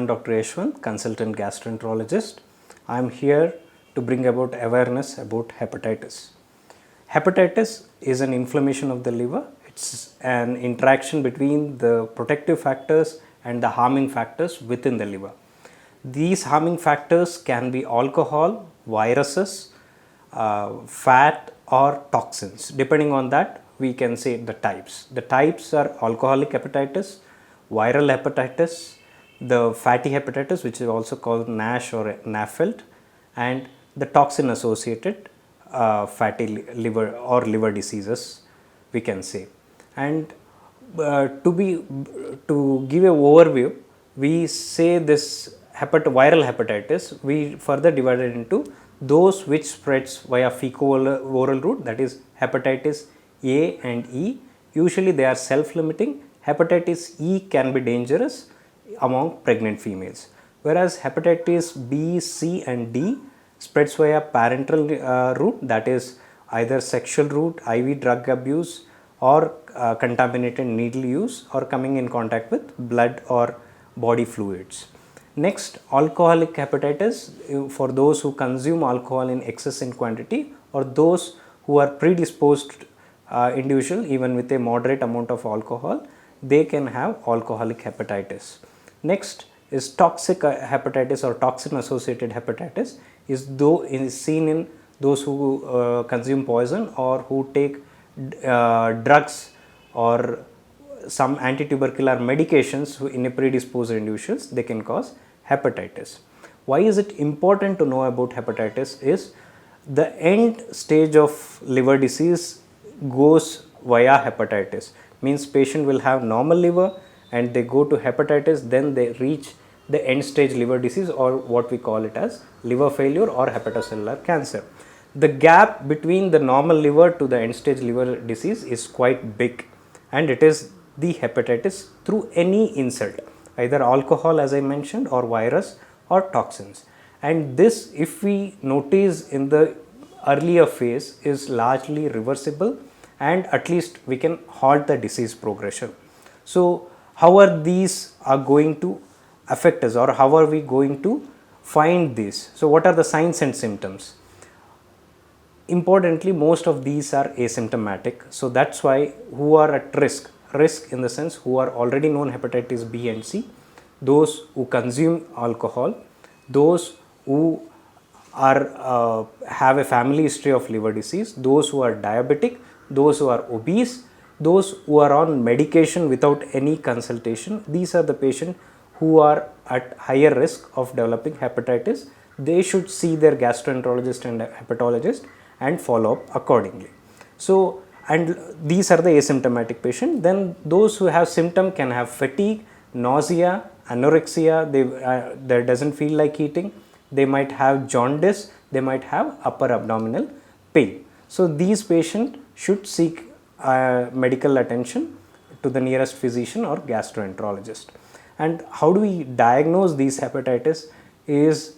am Dr. Yashavanth, Consultant Gastroenterologist. I am here to bring about awareness about hepatitis. Hepatitis is an inflammation of the liver. It's an interaction between the protective factors and the harming factors within the liver. These harming factors can be alcohol, viruses, fat or toxins. Depending on that, we can say the types. The types are alcoholic hepatitis, viral hepatitis, the fatty hepatitis, which is also called NASH or NAFLD, and the toxin associated fatty liver or liver diseases, we can say. And to give an overview, we say this viral hepatitis, we further divide it into those which spreads via fecal-oral route, that is hepatitis A and E. Usually they are self-limiting. Hepatitis E can be dangerous among pregnant females, whereas hepatitis B, C and D spreads via parenteral route, that is either sexual route, IV drug abuse or contaminated needle use or coming in contact with blood or body fluids. Next, alcoholic hepatitis, for those who consume alcohol in excess in quantity or those who are predisposed individual even with a moderate amount of alcohol, they can have alcoholic hepatitis. Next is toxic hepatitis or toxin associated hepatitis, is seen in those who consume poison or who take drugs or some anti-tubercular medications in a predisposed individuals, they can cause hepatitis. Why is it important to know about hepatitis is the end stage of liver disease goes via hepatitis, means patient will have normal liver and they go to hepatitis, then they reach the end stage liver disease or what we call it as liver failure or hepatocellular cancer. The gap between the normal liver to the end stage liver disease is quite big, and it is the hepatitis through any insult, either alcohol as I mentioned or virus or toxins. And this, if we notice in the earlier phase, is largely reversible and at least we can halt the disease progression. So how are these going to affect us, or how are we going to find this? So what are the signs and symptoms? Importantly, most of these are asymptomatic, so that's why who are at risk in the sense who are already known hepatitis B and C, those who consume alcohol, those who are have a family history of liver disease, those who are diabetic, those who are obese, those who are on medication without any consultation. These are the patients who are at higher risk of developing hepatitis. They should see their gastroenterologist and hepatologist and follow up accordingly. So, and these are the asymptomatic patients. Then those who have symptom can have fatigue, nausea, anorexia, they doesn't feel like eating, they might have jaundice, they might have upper abdominal pain. So these patients should seek medical attention to the nearest physician or gastroenterologist. And how do we diagnose these hepatitis is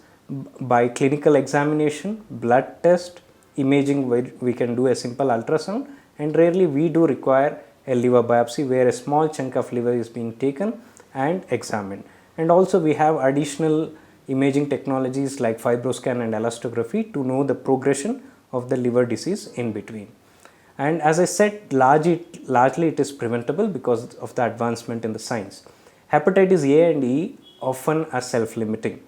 by clinical examination, blood test, imaging where we can do a simple ultrasound, and rarely we do require a liver biopsy where a small chunk of liver is being taken and examined. And also we have additional imaging technologies like fibroscan and elastography to know the progression of the liver disease in between. And as I said, largely it is preventable because of the advancement in the science. Hepatitis A and E often are self-limiting.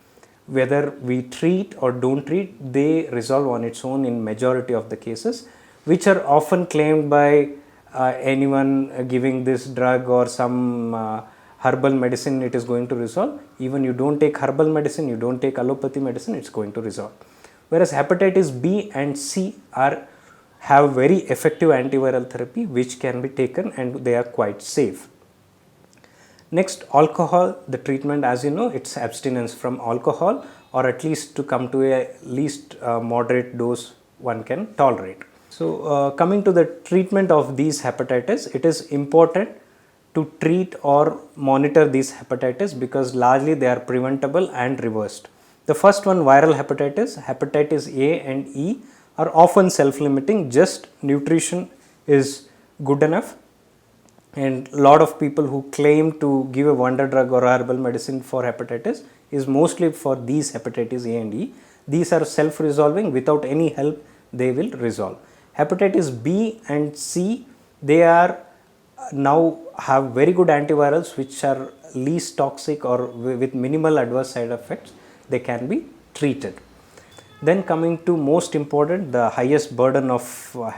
Whether we treat or don't treat, they resolve on its own in majority of the cases, which are often claimed by anyone giving this drug or some herbal medicine, it is going to resolve. Even you don't take herbal medicine, you don't take allopathy medicine, it's going to resolve. Whereas hepatitis B and C have very effective antiviral therapy which can be taken and they are quite safe. Next, alcohol, the treatment, as you know, it's abstinence from alcohol, or at least to come to a least moderate dose one can tolerate. So coming to the treatment of these hepatitis, it is important to treat or monitor these hepatitis because largely they are preventable and reversed. The first one, viral hepatitis, hepatitis A and E are often self-limiting, just nutrition is good enough and a lot of people who claim to give a wonder drug or herbal medicine for hepatitis is mostly for these hepatitis A and E. These are self-resolving, without any help they will resolve. Hepatitis B and C, they are now have very good antivirals which are least toxic or with minimal adverse side effects, they can be treated. Then coming to most important, the highest burden of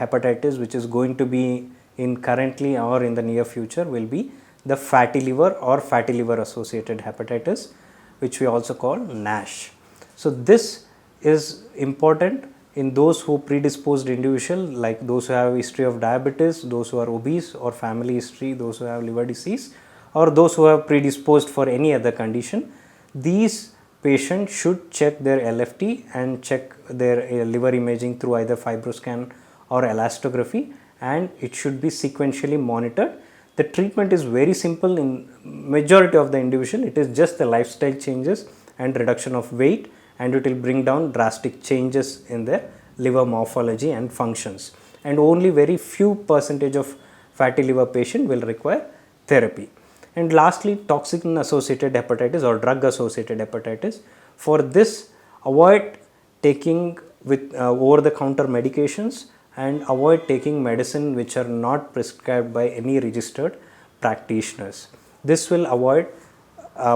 hepatitis which is going to be in currently or in the near future will be the fatty liver or fatty liver associated hepatitis, which we also call NASH. So this is important in those who predisposed individual, like those who have history of diabetes, those who are obese or family history, those who have liver disease, or those who have predisposed for any other condition. These patients should check their LFT and check their liver imaging through either fibroscan or elastography, and it should be sequentially monitored. The treatment is very simple in majority of the individual. It is just the lifestyle changes and reduction of weight, and it will bring down drastic changes in their liver morphology and functions, and only very few percentage of fatty liver patient will require therapy. And lastly, toxin associated hepatitis or drug associated hepatitis. For this, avoid taking with over the counter medications and avoid taking medicine which are not prescribed by any registered practitioners. This will avoid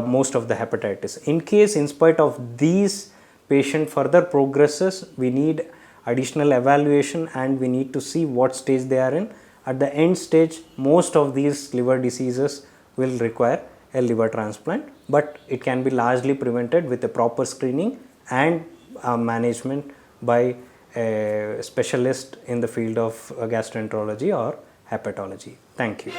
most of the hepatitis. In case, in spite of these, patient further progresses, we need additional evaluation and we need to see what stage they are in. At the end stage, most of these liver diseases will require a liver transplant, but it can be largely prevented with a proper screening and management by a specialist in the field of gastroenterology or hepatology. Thank you.